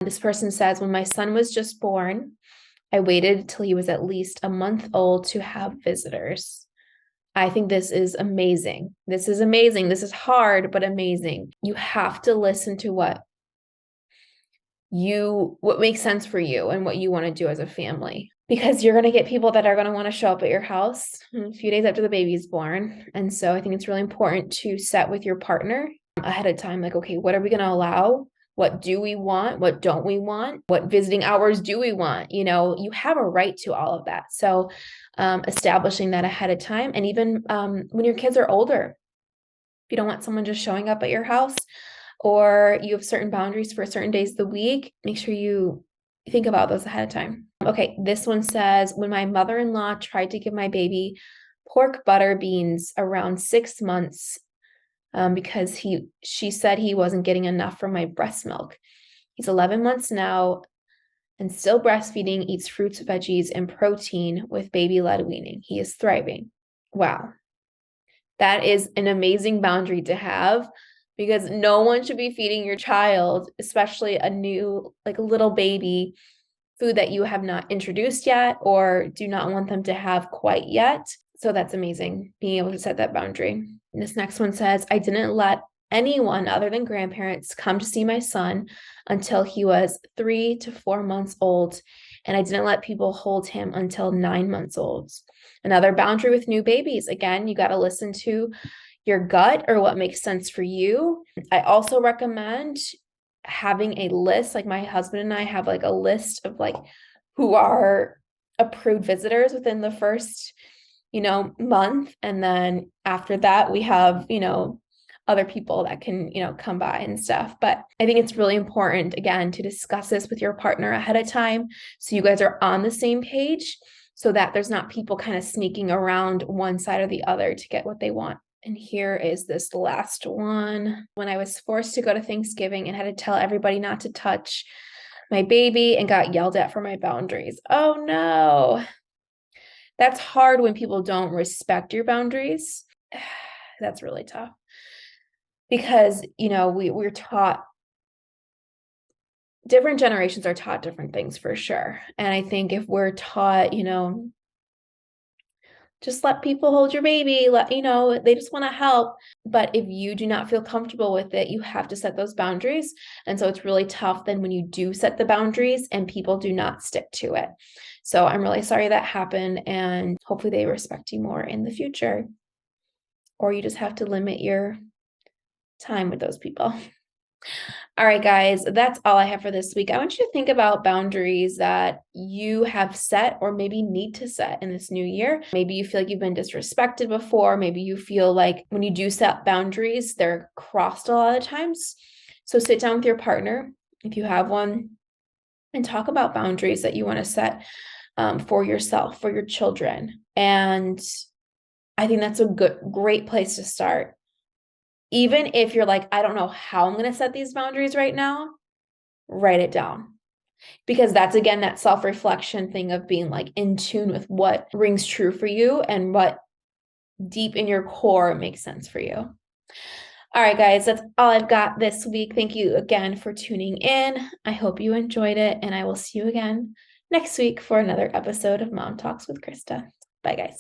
This person says, when my son was just born, I waited till he was at least a month old to have visitors. I think this is amazing. This is amazing. This is hard, but amazing. You have to listen to what makes sense for you and what you want to do as a family, because you're going to get people that are going to want to show up at your house a few days after the baby is born. And so I think it's really important to set with your partner ahead of time, like, okay, what are we going to allow? What do we want? What don't we want? What visiting hours do we want? You have a right to all of that. So establishing that ahead of time. And even when your kids are older, if you don't want someone just showing up at your house, or you have certain boundaries for certain days of the week, make sure you think about those ahead of time. Okay, this one says, when my mother-in-law tried to give my baby pork butter beans around 6 months, because she said he wasn't getting enough from my breast milk. He's 11 months now and still breastfeeding, eats fruits, veggies, and protein with baby-led weaning. He is thriving. Wow. That is an amazing boundary to have, because no one should be feeding your child, especially a new, like a little baby, food that you have not introduced yet or do not want them to have quite yet. So that's amazing, being able to set that boundary. And this next one says, I didn't let anyone other than grandparents come to see my son until he was 3 to 4 months old. And I didn't let people hold him until 9 months old. Another boundary with new babies. Again, you got to listen to your gut or what makes sense for you. I also recommend having a list. Like my husband and I have like a list of like who are approved visitors within the first, month. And then after that, we have, other people that can, come by and stuff. But I think it's really important, again, to discuss this with your partner ahead of time, so you guys are on the same page, so that there's not people kind of sneaking around one side or the other to get what they want. And here is this last one. When I was forced to go to Thanksgiving and had to tell everybody not to touch my baby and got yelled at for my boundaries. Oh no. That's hard when people don't respect your boundaries. That's really tough. Because, we're taught, different generations are taught different things for sure. And I think if we're taught, just let people hold your baby, they just want to help. But if you do not feel comfortable with it, you have to set those boundaries. And so it's really tough then when you do set the boundaries and people do not stick to it. So I'm really sorry that happened, and hopefully they respect you more in the future. Or you just have to limit your time with those people. All right, guys, that's all I have for this week. I want you to think about boundaries that you have set or maybe need to set in this new year. Maybe you feel like you've been disrespected before. Maybe you feel like when you do set boundaries, they're crossed a lot of times. So sit down with your partner, if you have one, and talk about boundaries that you want to set for yourself, for your children. And I think that's a great place to start. Even if you're like, I don't know how I'm going to set these boundaries right now, write it down. Because that's, again, that self-reflection thing of being like in tune with what rings true for you and what deep in your core makes sense for you. All right, guys, that's all I've got this week. Thank you again for tuning in. I hope you enjoyed it, and I will see you again next week for another episode of Mom Talks with Christa. Bye, guys.